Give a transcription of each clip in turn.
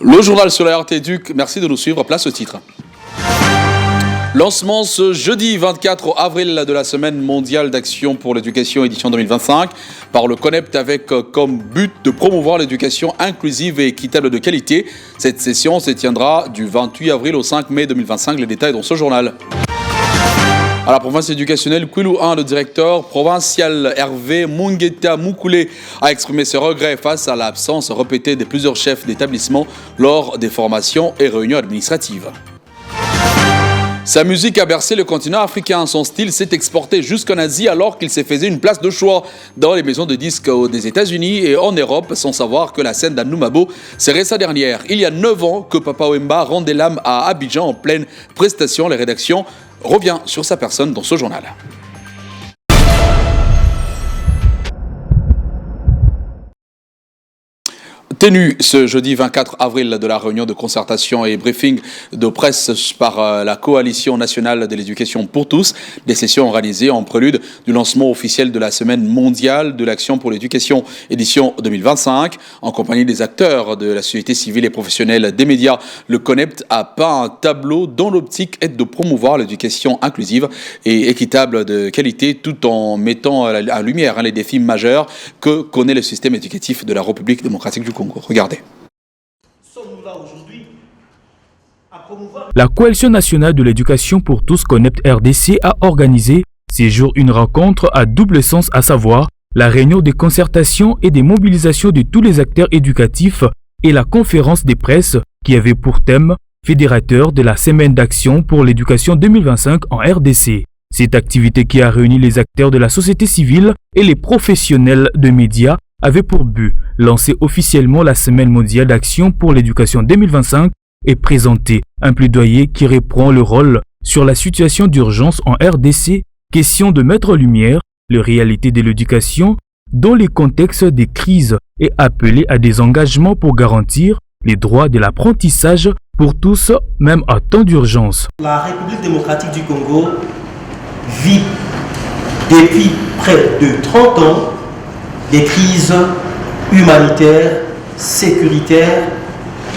Le journal sur la RT Duc, merci de nous suivre, place au titre. Lancement ce jeudi 24 avril de la Semaine mondiale d'action pour l'éducation édition 2025 par le CONEPT avec comme but de promouvoir l'éducation inclusive et équitable de qualité. Cette session se tiendra du 28 avril au 5 mai 2025. Les détails dans ce journal. À la province éducationnelle Kwilu 1, le directeur provincial Hervé Mungeta Moukoulé a exprimé ses regrets face à l'absence répétée de plusieurs chefs d'établissement lors des formations et réunions administratives. Sa musique a bercé le continent africain. Son style s'est exporté jusqu'en Asie alors qu'il s'est fait une place de choix dans les maisons de disques des États-Unis et en Europe, sans savoir que la scène d'Anoumabo serait sa dernière. Il y a 9 ans que Papa Wemba rendait l'âme à Abidjan en pleine prestation. Les rédactions revient sur sa personne dans ce journal. Tenue ce jeudi 24 avril de la réunion de concertation et briefing de presse par la Coalition nationale de l'éducation pour tous, des sessions organisées en prélude du lancement officiel de la Semaine mondiale de l'action pour l'éducation édition 2025. En compagnie des acteurs de la société civile et professionnelle des médias, le CONEPT a peint un tableau dont l'optique est de promouvoir l'éducation inclusive et équitable de qualité tout en mettant à lumière les défis majeurs que connaît le système éducatif de la République démocratique du Congo. Regardez. La Coalition nationale de l'éducation pour tous CONEPT RDC a organisé ces jours une rencontre à double sens, à savoir la réunion des concertations et des mobilisations de tous les acteurs éducatifs et la conférence des presses qui avait pour thème fédérateur de la Semaine d'action pour l'éducation 2025 en RDC. Cette activité qui a réuni les acteurs de la société civile et les professionnels de médias avait pour but lancer officiellement la Semaine mondiale d'action pour l'éducation 2025 et présenter un plaidoyer qui reprend le rôle sur la situation d'urgence en RDC, question de mettre en lumière les réalités de l'éducation dans les contextes des crises et appeler à des engagements pour garantir les droits de l'apprentissage pour tous, même en temps d'urgence. La République démocratique du Congo vit depuis près de 30 ans des crises humanitaires, sécuritaires,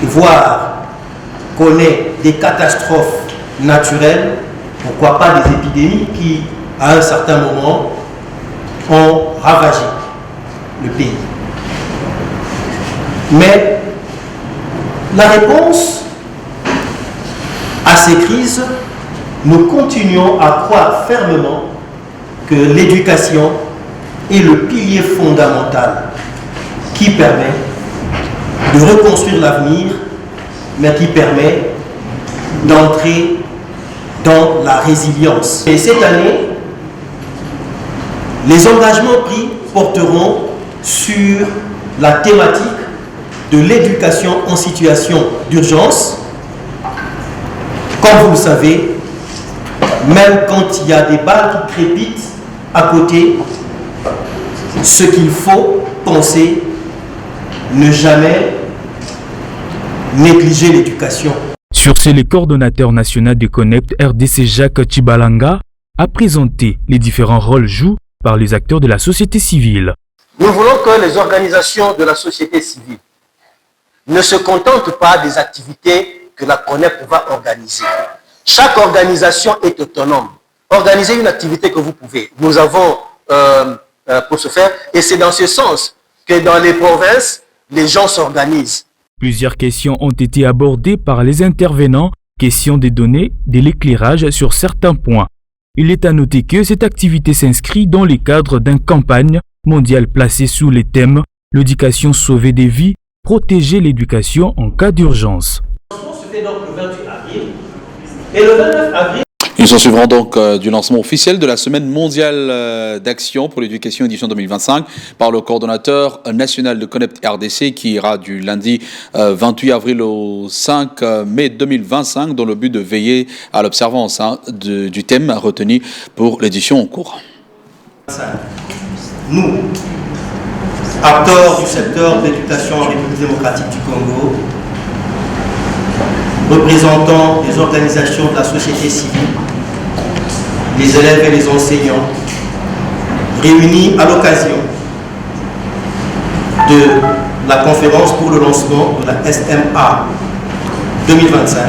voire connaît des catastrophes naturelles, pourquoi pas des épidémies qui, à un certain moment, ont ravagé le pays. Mais la réponse à ces crises, nous continuons à croire fermement que l'éducation est le pilier fondamental qui permet de reconstruire l'avenir, mais qui permet d'entrer dans la résilience. Et cette année, les engagements pris porteront sur la thématique de l'éducation en situation d'urgence. Comme vous le savez, même quand il y a des balles qui crépitent à côté, ce qu'il faut penser, ne jamais négliger l'éducation. Sur ce, le coordonnateur national du CONEPT RDC Jacques Chibalanga a présenté les différents rôles joués par les acteurs de la société civile. Nous voulons que les organisations de la société civile ne se contentent pas des activités que la CONEPT va organiser. Chaque organisation est autonome. Organisez une activité que vous pouvez. Nous avons pour ce faire, et c'est dans ce sens que dans les provinces, les gens s'organisent. Plusieurs questions ont été abordées par les intervenants, questions des données, de l'éclairage sur certains points. Il est à noter que cette activité s'inscrit dans le cadre d'une campagne mondiale placée sous les thèmes « L'éducation sauver des vies, protéger l'éducation en cas d'urgence ». Se fait donc le 28 avril, et le 29 avril, Nous en suivrons donc du lancement officiel de la Semaine mondiale d'action pour l'éducation édition 2025 par le coordonnateur national de CONEPT RDC qui ira du lundi 28 avril au 5 mai 2025 dans le but de veiller à l'observance du thème retenu pour l'édition en cours. Nous, acteurs du secteur de l'éducation en République démocratique du Congo, représentants des organisations de la société civile, les élèves et les enseignants, réunis à l'occasion de la conférence pour le lancement de la SMA 2025,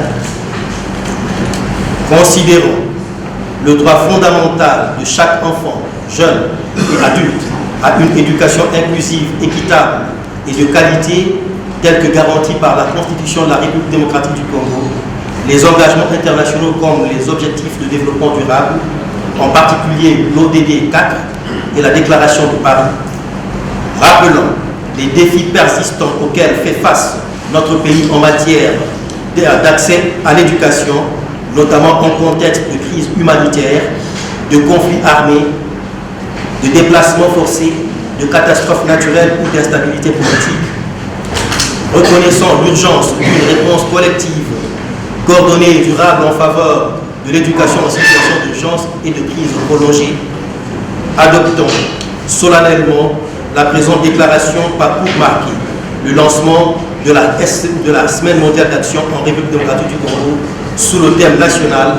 considérant le droit fondamental de chaque enfant, jeune et adulte à une éducation inclusive, équitable et de qualité telle que garantie par la Constitution de la République démocratique du Congo, les engagements internationaux comme les objectifs de développement durable, en particulier l'ODD 4 et la Déclaration de Paris, rappelant les défis persistants auxquels fait face notre pays en matière d'accès à l'éducation, notamment en contexte de crise humanitaire, de conflits armés, de déplacements forcés, de catastrophes naturelles ou d'instabilité politique, reconnaissant l'urgence d'une réponse collective, coordonnée et durable en faveur de l'éducation en situation d'urgence et de crise prolongée, adoptons solennellement la présente déclaration par pour marquer le lancement de la Semaine mondiale d'action en République démocratique du Congo sous le thème national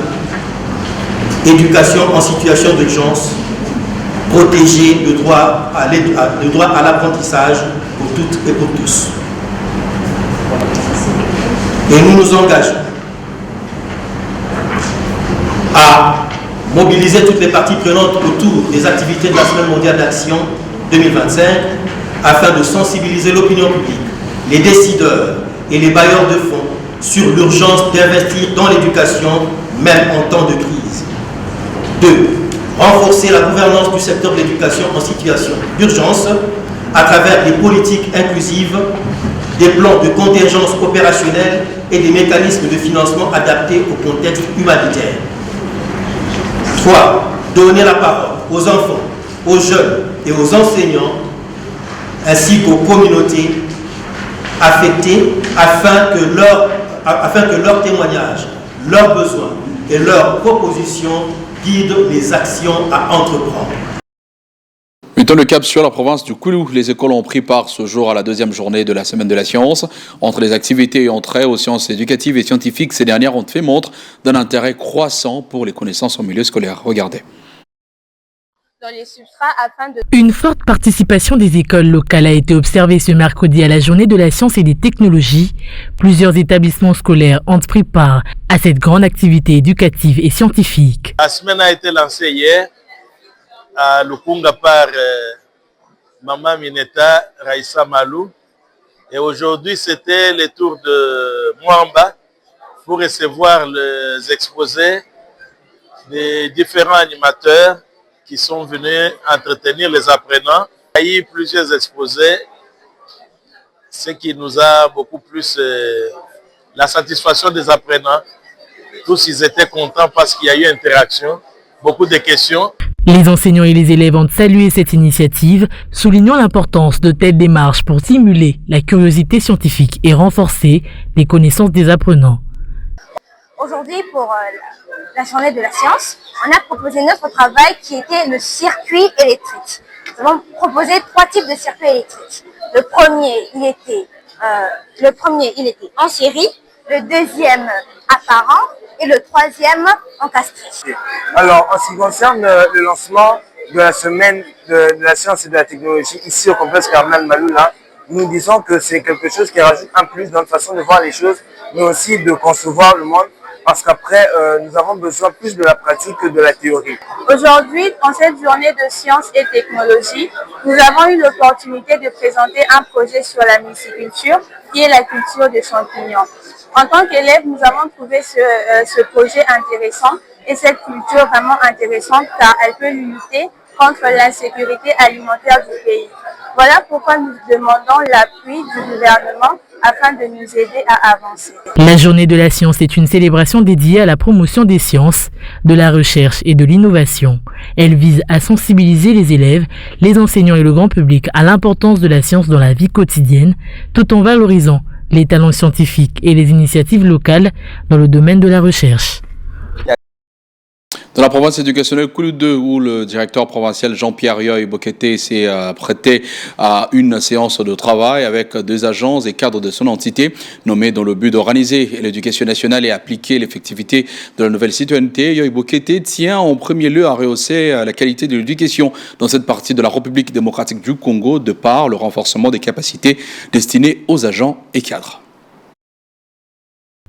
« Éducation en situation d'urgence, protéger le droit à l'apprentissage pour toutes et pour tous ». Et nous nous engageons à mobiliser toutes les parties prenantes autour des activités de la Semaine mondiale d'action 2025 afin de sensibiliser l'opinion publique, les décideurs et les bailleurs de fonds sur l'urgence d'investir dans l'éducation, même en temps de crise. 2. Renforcer la gouvernance du secteur de l'éducation en situation d'urgence à travers des politiques inclusives, des plans de contingence opérationnelle et des mécanismes de financement adaptés au contexte humanitaire. 3. Donner la parole aux enfants, aux jeunes et aux enseignants, ainsi qu'aux communautés affectées, afin que leurs témoignages, leurs besoins et leurs propositions guident les actions à entreprendre. Mettons le cap sur la province du Kwilu. Les écoles ont pris part ce jour à la deuxième journée de la Semaine de la Science. Entre les activités et trait aux sciences éducatives et scientifiques, ces dernières ont fait montre d'un intérêt croissant pour les connaissances en milieu scolaire. Regardez. Dans les substrats afin de... Une forte participation des écoles locales a été observée ce mercredi à la journée de la science et des technologies. Plusieurs établissements scolaires ont pris part à cette grande activité éducative et scientifique. La semaine a été lancée hier à Lukunga par Maman Mineta Raissa Malou. Et aujourd'hui, c'était le tour de Mwamba pour recevoir les exposés des différents animateurs qui sont venus entretenir les apprenants. Il y a eu plusieurs exposés, ce qui nous a beaucoup plus la satisfaction des apprenants. Tous ils étaient contents parce qu'il y a eu interaction, beaucoup de questions. Les enseignants et les élèves ont salué cette initiative, soulignant l'importance de telles démarches pour stimuler la curiosité scientifique et renforcer les connaissances des apprenants. Aujourd'hui, pour la journée de la science, on a proposé notre travail qui était le circuit électrique. Nous avons proposé 3 types de circuits électriques. Le premier, il était en série, le deuxième apparent et le troisième encastré. Alors, en ce qui concerne le lancement de la semaine de la science et de la technologie ici au complexe Carmel Maloula, nous disons que c'est quelque chose qui rajoute un plus dans notre façon de voir les choses, mais aussi de concevoir le monde, parce qu'après, nous avons besoin plus de la pratique que de la théorie. Aujourd'hui, en cette journée de sciences et technologie, nous avons eu l'opportunité de présenter un projet sur la myciculture, qui est la culture des champignons. En tant qu'élève, nous avons trouvé ce projet intéressant et cette culture vraiment intéressante car elle peut lutter contre l'insécurité alimentaire du pays. Voilà pourquoi nous demandons l'appui du gouvernement afin de nous aider à avancer. La journée de la science est une célébration dédiée à la promotion des sciences, de la recherche et de l'innovation. Elle vise à sensibiliser les élèves, les enseignants et le grand public à l'importance de la science dans la vie quotidienne, tout en valorisant les talents scientifiques et les initiatives locales dans le domaine de la recherche. Dans la province éducationnelle Koulou 2, où le directeur provincial Jean-Pierre Yoy Bokete s'est prêté à une séance de travail avec 2 agents et cadres de son entité, nommés dans le but d'organiser l'éducation nationale et appliquer l'effectivité de la nouvelle citoyenneté. Yoy Bokete tient en premier lieu à rehausser la qualité de l'éducation dans cette partie de la République démocratique du Congo de par le renforcement des capacités destinées aux agents et cadres.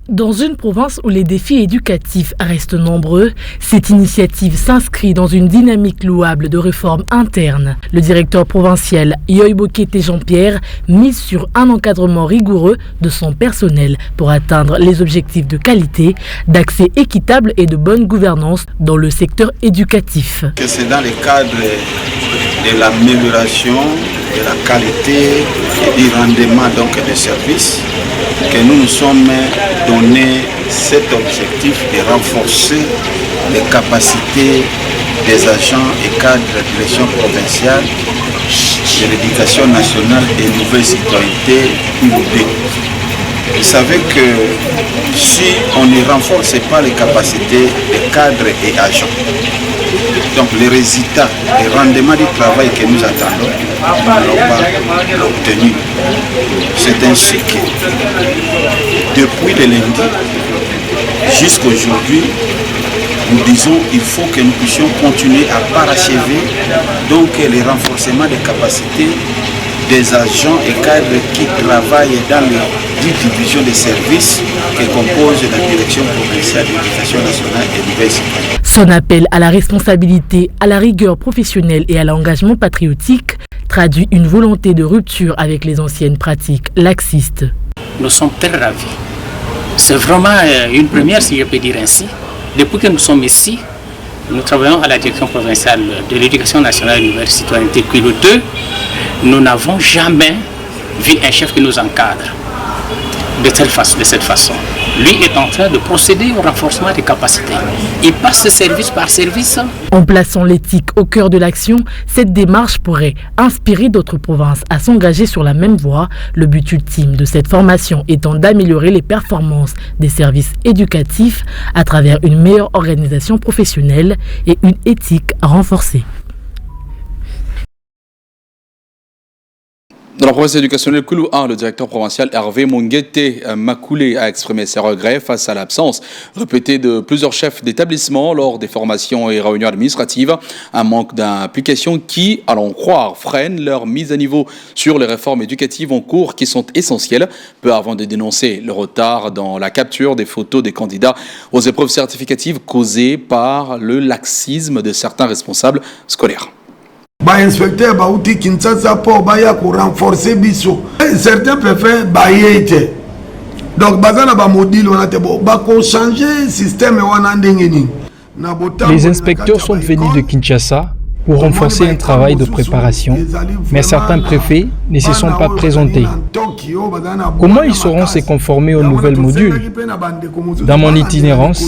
Dans une province où les défis éducatifs restent nombreux, cette initiative s'inscrit dans une dynamique louable de réforme interne. Le directeur provincial Yoy Bokete Jean-Pierre mise sur un encadrement rigoureux de son personnel pour atteindre les objectifs de qualité, d'accès équitable et de bonne gouvernance dans le secteur éducatif. C'est dans le cadre de l'amélioration de la qualité et du rendement des services que nous nous sommes donné cet objectif de renforcer les capacités des agents et cadres de la direction provinciale de l'éducation nationale et nouvelle citoyenneté UD. Vous savez que si on ne renforce pas les capacités des cadres et agents, donc les résultats, les rendements du travail que nous attendons, nous n'allons pas l'obtenir. C'est ainsi que depuis le lundi jusqu'à aujourd'hui, nous disons qu'il faut que nous puissions continuer à parachever donc les renforcements des capacités des agents et cadres qui travaillent dans les 10 divisions de services que compose la direction provinciale de l'éducation nationale et nouvelle citoyenneté. Son appel à la responsabilité, à la rigueur professionnelle et à l'engagement patriotique traduit une volonté de rupture avec les anciennes pratiques laxistes. Nous sommes très ravis. C'est vraiment une première, si je peux dire ainsi. Depuis que nous sommes ici, nous travaillons à la direction provinciale de l'éducation nationale et nouvelle citoyenneté Kilo 2. Nous n'avons jamais vu un chef qui nous encadre de cette façon. Lui est en train de procéder au renforcement des capacités. Il passe service par service. En plaçant l'éthique au cœur de l'action, cette démarche pourrait inspirer d'autres provinces à s'engager sur la même voie, le but ultime de cette formation étant d'améliorer les performances des services éducatifs à travers une meilleure organisation professionnelle et une éthique renforcée. Dans la province éducationnelle Koulou 1, le directeur provincial Hervé Monguete Makoulé a exprimé ses regrets face à l'absence répétée de plusieurs chefs d'établissement lors des formations et réunions administratives. Un manque d'implication qui, à l'en croire, freine leur mise à niveau sur les réformes éducatives en cours qui sont essentielles, peu avant de dénoncer le retard dans la capture des photos des candidats aux épreuves certificatives causées par le laxisme de certains responsables scolaires. Inspecteur Baouti Kinshasa pour renforcer biso. Certains préfèrent bailler. Donc bazana ba module on a changer le système. Les inspecteurs sont venus de Kinshasa pour renforcer un travail de préparation, mais certains préfets ne se sont pas présentés. Comment ils sauront se conformer aux nouvelles modules? Dans mon itinérance,